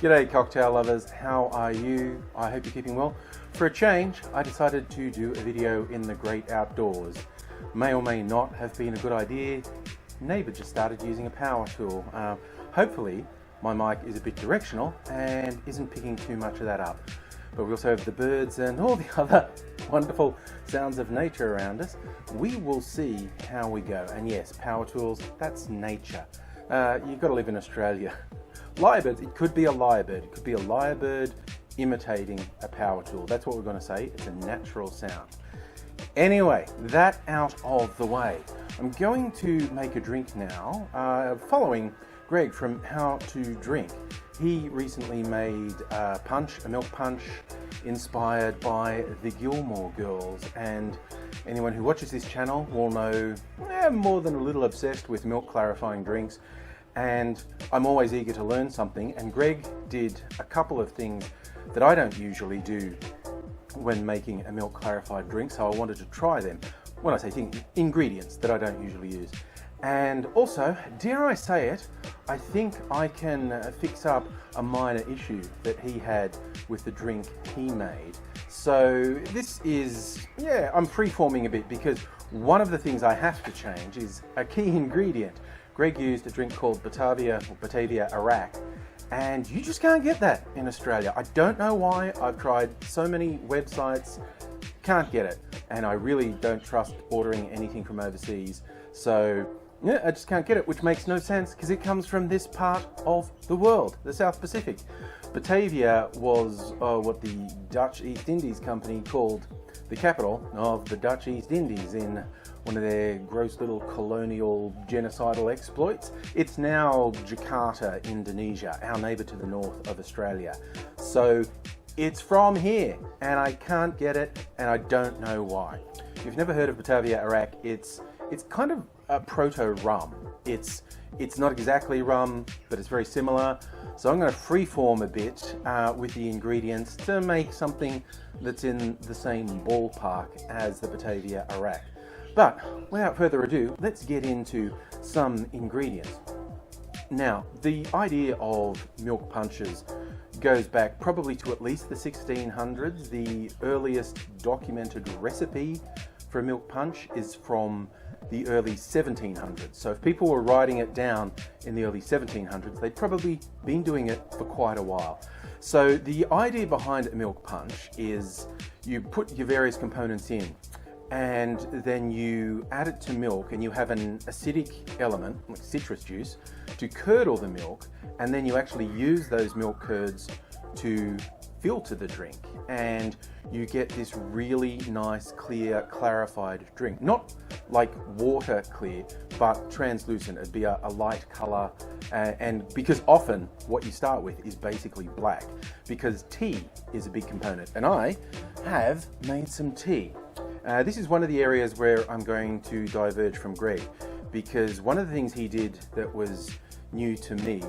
G'day cocktail lovers, how are you? I hope you're keeping well. For a change, I decided to do a video in the great outdoors. May or may not have been a good idea. Neighbour just started using a power tool. Hopefully my mic is a bit directional and isn't picking too much of that up. But we also have the birds and all the other wonderful sounds of nature around us. We will see how we go. And yes, power tools, that's nature. You've got to live in Australia. Lyrebirds, it could be a lyrebird. It could be a lyrebird imitating a power tool. That's what we're going to say. It's a natural sound. Anyway, that out of the way. I'm going to make a drink now, following Greg from How to Drink. He recently made a milk punch, inspired by the Gilmore Girls. And anyone who watches this channel will know I'm more than a little obsessed with milk clarifying drinks. And I'm always eager to learn something, and Greg did a couple of things that I don't usually do when making a milk clarified drink, so I wanted to try them. When I say things, ingredients that I don't usually use. And also, dare I say it, I think I can fix up a minor issue that he had with the drink he made. So this is, I'm freeforming a bit because one of the things I have to change is a key ingredient. Greg used a drink called Batavia Arrack, and you just can't get that in Australia. I don't know why. I've tried so many websites, can't get it, and I really don't trust ordering anything from overseas. So yeah, I just can't get it, which makes no sense because it comes from this part of the world, the South Pacific. Batavia was what the Dutch East Indies Company called the capital of the Dutch East Indies in one of their gross little colonial genocidal exploits. It's now Jakarta, Indonesia, our neighbour to the north of Australia. So it's from here, and I can't get it, and I don't know why. If you've never heard of Batavia Arrack, it's kind of a proto-rum. It's not exactly rum, but it's very similar. So I'm going to freeform a bit with the ingredients to make something that's in the same ballpark as the Batavia Arrack. But without further ado, let's get into some ingredients. Now, the idea of milk punches goes back probably to at least the 1600s. The earliest documented recipe for a milk punch is from the early 1700s. So if people were writing it down in the early 1700s, they'd probably been doing it for quite a while. So the idea behind a milk punch is you put your various components in, and then you add it to milk, and you have an acidic element, like citrus juice, to curdle the milk, and then you actually use those milk curds to filter the drink, and you get this really nice, clear, clarified drink. Not like water clear, but translucent. It'd be a light color, and because often what you start with is basically black, because tea is a big component, and I have made some tea. This is one of the areas where I'm going to diverge from Greg, because one of the things he did that was new to me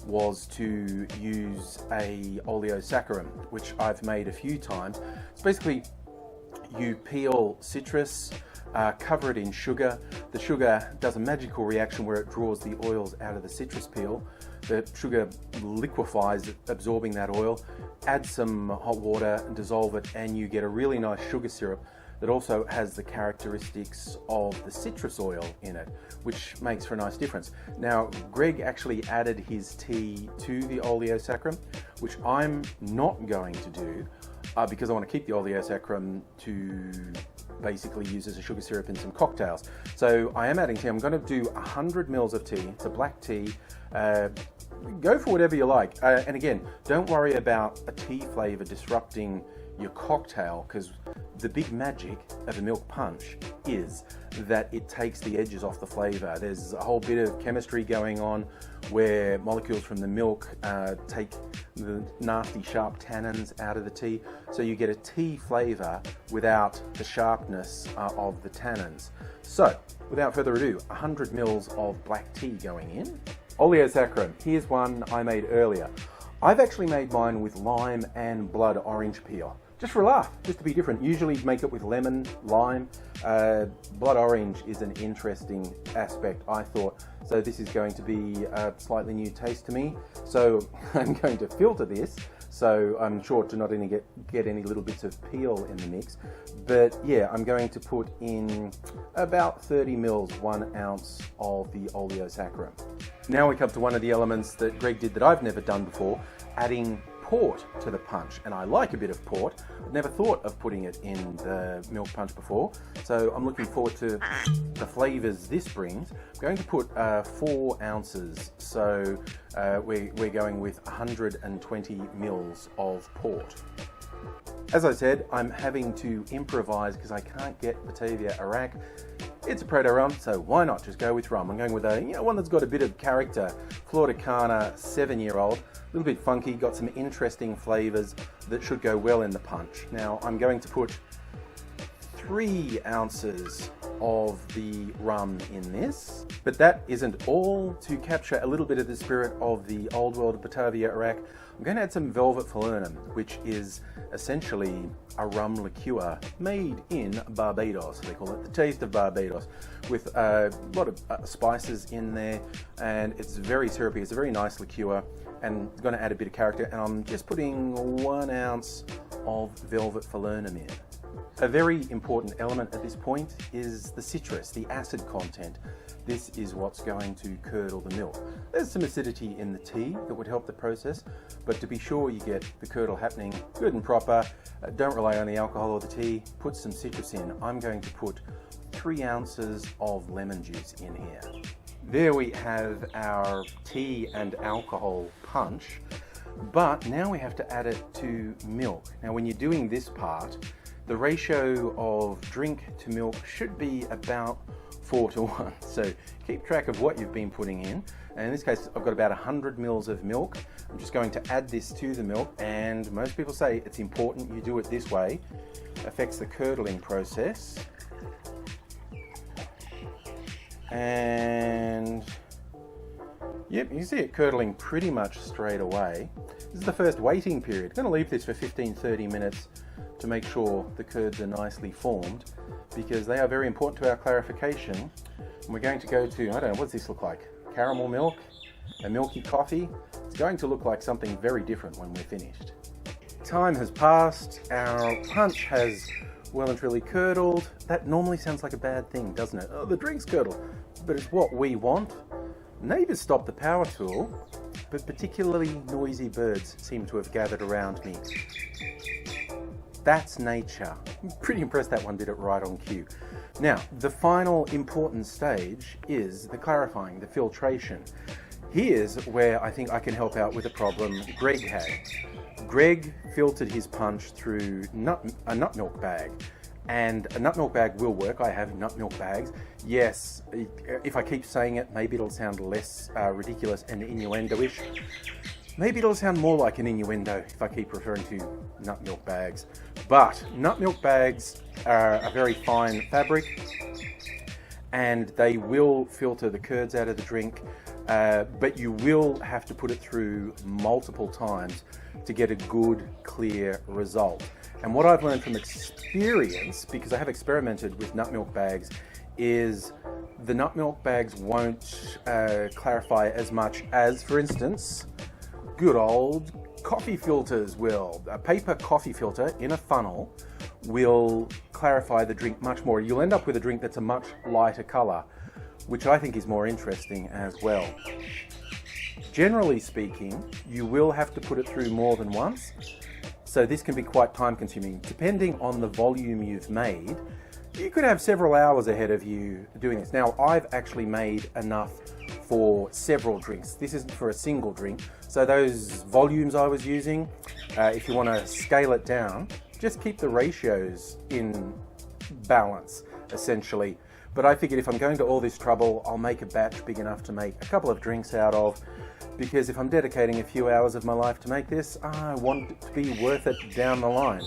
was to use a oleosaccharum, which I've made a few times. It's basically you peel citrus, cover it in sugar. The sugar does a magical reaction where it draws the oils out of the citrus peel. The sugar liquefies, absorbing that oil. Add some hot water, dissolve it, and you get a really nice sugar syrup that also has the characteristics of the citrus oil in it, which makes for a nice difference. Now, Greg actually added his tea to the oleosaccharum, which I'm not going to do because I want to keep the oleosaccharum to basically use as a sugar syrup in some cocktails. So I am adding tea. I'm going to do 100 mils of tea. It's a black tea. Go for whatever you like. And again, don't worry about a tea flavor disrupting your cocktail, because the big magic of a milk punch is that it takes the edges off the flavor. There's a whole bit of chemistry going on where molecules from the milk take the nasty sharp tannins out of the tea, so you get a tea flavor without the sharpness of the tannins. So without further ado, 100 mils of black tea going in. Oleosaccharum, here's one I made earlier. I've actually made mine with lime and blood orange peel. just for a laugh, just to be different. Usually make it with lemon, lime. Blood orange is an interesting aspect, I thought. So this is going to be a slightly new taste to me. So I'm going to filter this, so I'm sure to not only get any little bits of peel in the mix. But yeah, I'm going to put in about 30 mils, 1 ounce of the oleosaccharum. Now we come to one of the elements that Greg did that I've never done before, adding port to the punch. And I like a bit of port. I've never thought of putting it in the milk punch before. So I'm looking forward to the flavors this brings. I'm going to put 4 ounces. So we're going with 120 mils of port. As I said, I'm having to improvise because I can't get Batavia Arrack. It's a Proto rum, so why not just go with rum? I'm going with one that's got a bit of character. Flor de Cana, 7-year-old, a little bit funky, got some interesting flavors that should go well in the punch. Now I'm going to put 3 ounces of the rum in this, but that isn't all. To capture a little bit of the spirit of the old world Batavia Arrack, I'm going to add some Velvet Falernum, which is essentially a rum liqueur made in Barbados. They call it the taste of Barbados, with a lot of spices in there, and it's very syrupy. It's a very nice liqueur, and it's going to add a bit of character. And I'm just putting 1 ounce of Velvet Falernum in. A very important element at this point is the citrus, the acid content. This is what's going to curdle the milk. There's some acidity in the tea that would help the process, but to be sure you get the curdle happening good and proper, don't rely on the alcohol or the tea, put some citrus in. I'm going to put 3 ounces of lemon juice in here. There we have our tea and alcohol punch, but now we have to add it to milk. Now when you're doing this part, the ratio of drink to milk should be about 4:1. So keep track of what you've been putting in. And in this case, I've got about 100 mils of milk. I'm just going to add this to the milk, and most people say it's important you do it this way. It affects the curdling process. And yep, you see it curdling pretty much straight away. This is the first waiting period. I'm going to leave this for 15-30 minutes to make sure the curds are nicely formed, because they are very important to our clarification. And we're going to go to, I don't know, what's this look like? Caramel milk? A milky coffee? It's going to look like something very different when we're finished. Time has passed, our punch has well and truly curdled. That normally sounds like a bad thing, doesn't it? Oh, the drink's curdled, but it's what we want. Neighbours stopped the power tool, but particularly noisy birds seem to have gathered around me. That's nature. I'm pretty impressed that one did it right on cue. Now, the final important stage is the clarifying, the filtration. Here's where I think I can help out with a problem Greg had. Greg filtered his punch through a nut milk bag. And a nut milk bag will work. I have nut milk bags. Yes, if I keep saying it, maybe it'll sound less ridiculous and innuendo-ish. Maybe it'll sound more like an innuendo if I keep referring to nut milk bags. But nut milk bags are a very fine fabric, and they will filter the curds out of the drink, but you will have to put it through multiple times to get a good, clear result. And what I've learned from experience, because I have experimented with nut milk bags, is the nut milk bags won't clarify as much as, for instance, good old coffee filters will. A paper coffee filter in a funnel will clarify the drink much more. You'll end up with a drink that's a much lighter color, which I think is more interesting as well. Generally speaking, you will have to put it through more than once, so this can be quite time consuming. Depending on the volume you've made, you could have several hours ahead of you doing this. Now, I've actually made enough for several drinks. This isn't for a single drink. So those volumes I was using, if you want to scale it down, just keep the ratios in balance, essentially. But I figured if I'm going to all this trouble, I'll make a batch big enough to make a couple of drinks out of, because if I'm dedicating a few hours of my life to make this, I want it to be worth it down the line.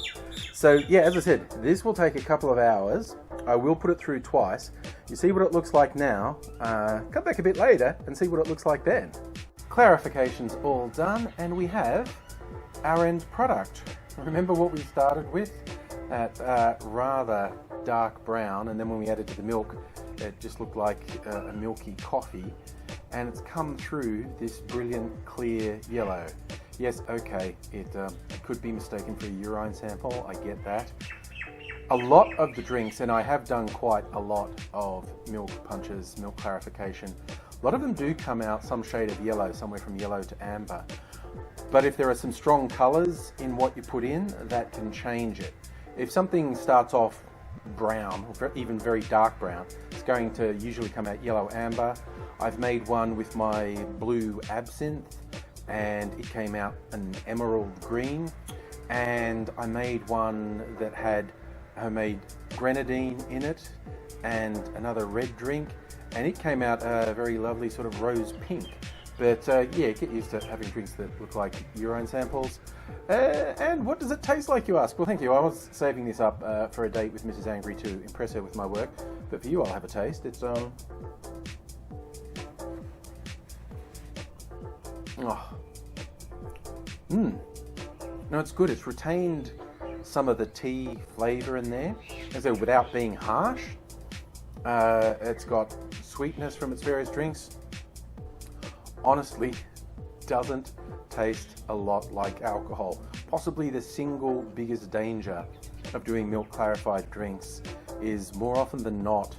So yeah, as I said, this will take a couple of hours. I will put it through twice. You see what it looks like now. Come back a bit later and see what it looks like then. Clarification's all done, and we have our end product. remember what we started with? At rather dark brown, and then when we added to the milk, it just looked like a milky coffee, and it's come through this brilliant clear yellow. Yes, okay, it could be mistaken for a urine sample, I get that. A lot of the drinks, and I have done quite a lot of milk punches, milk clarification, a lot of them do come out some shade of yellow, somewhere from yellow to amber. But if there are some strong colours in what you put in, that can change it. If something starts off brown, or even very dark brown, it's going to usually come out yellow amber. I've made one with my blue absinthe, and it came out an emerald green. And I made one that had homemade grenadine in it and another red drink, and it came out a very lovely sort of rose pink. But yeah, get used to having drinks that look like urine samples. And what does it taste like, you ask? Well, thank you. I was saving this up for a date with Mrs. Angry to impress her with my work. But for you, I'll have a taste. It's oh. No, it's good. It's retained some of the tea flavour in there, as though without being harsh. It's got sweetness from its various drinks. Honestly, doesn't taste a lot like alcohol. Possibly the single biggest danger of doing milk clarified drinks is more often than not,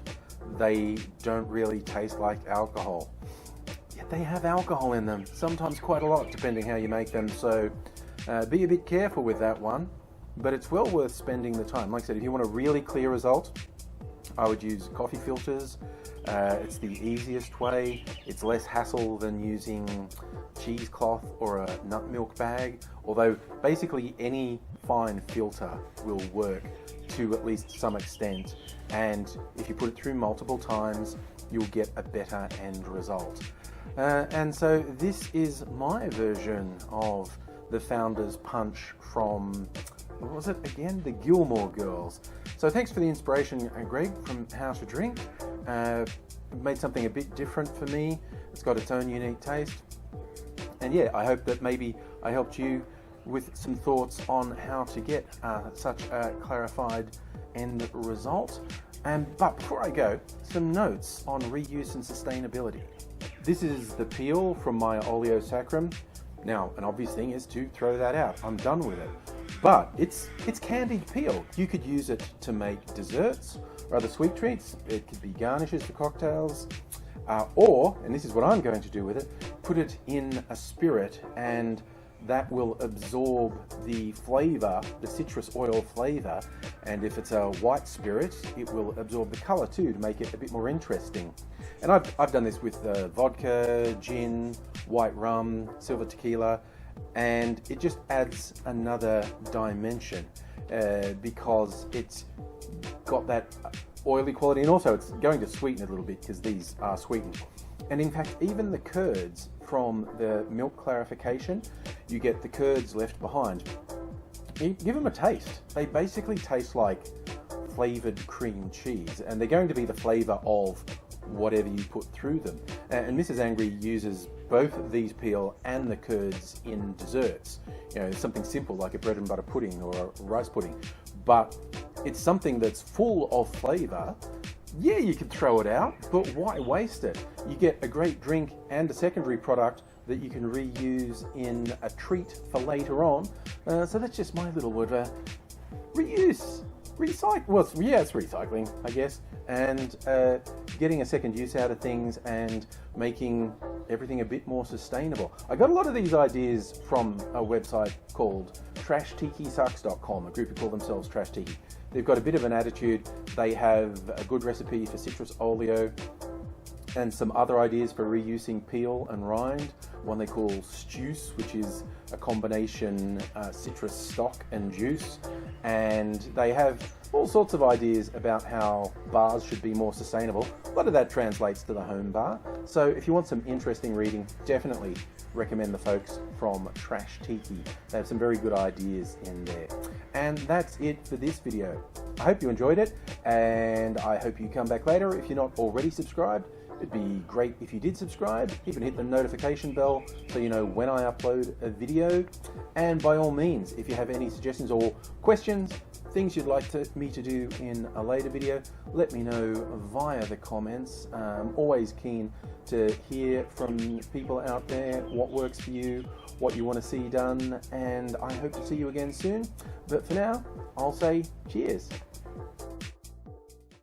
they don't really taste like alcohol. Yet they have alcohol in them, sometimes quite a lot, depending how you make them. So be a bit careful with that one, but it's well worth spending the time. Like I said, if you want a really clear result, I would use coffee filters. It's the easiest way. It's less hassle than using cheesecloth or a nut milk bag, although basically any fine filter will work to at least some extent, and if you put it through multiple times, you'll get a better end result. And so this is my version of the Founder's Punch from, what was it again? The Gilmore Girls. So thanks for the inspiration, Greg, from How to Drink. Made something a bit different for me. It's got its own unique taste. And yeah, I hope that maybe I helped you with some thoughts on how to get such a clarified end result. But before I go, some notes on reuse and sustainability. This is the peel from my oleo sacrum. Now, an obvious thing is to throw that out. I'm done with it. But it's candied peel. You could use it to make desserts or other sweet treats. It could be garnishes for cocktails. Or, and this is what I'm going to do with it, put it in a spirit, and that will absorb the flavour, the citrus oil flavour. And if it's a white spirit, it will absorb the colour too, to make it a bit more interesting. And I've done this with vodka, gin, white rum, silver tequila, and it just adds another dimension because it's got that oily quality, and also it's going to sweeten it a little bit because these are sweetened. And in fact, even the curds from the milk clarification, you get the curds left behind. You give them a taste. They basically taste like flavoured cream cheese, and they're going to be the flavour of whatever you put through them. And Mrs. Angry uses both these peel and the curds in desserts. You know, something simple like a bread and butter pudding or a rice pudding, but it's something that's full of flavour. Yeah, you could throw it out, but why waste it? You get a great drink and a secondary product that you can reuse in a treat for later on. So that's just my little word. Reuse. Recycle. Well, yeah, it's recycling, I guess, and getting a second use out of things and making everything a bit more sustainable. I got a lot of these ideas from a website called TrashTikiSucks.com, a group who call themselves Trash Tiki. They've got a bit of an attitude. They have a good recipe for citrus oleo and some other ideas for reusing peel and rind. One they call Stews, which is a combination citrus stock and juice. And they have all sorts of ideas about how bars should be more sustainable. A lot of that translates to the home bar. So if you want some interesting reading, definitely recommend the folks from Trash Tiki. They have some very good ideas in there. And that's it for this video. I hope you enjoyed it, and I hope you come back later. If you're not already subscribed, It'd be great if you did subscribe, even hit the notification bell so you know when I upload a video. And by all means, if you have any suggestions or questions, things you'd like me to do in a later video, let me know via the comments. Always keen to hear from people out there what works for you, what you want to see done, and I hope to see you again soon. But for now, I'll say cheers.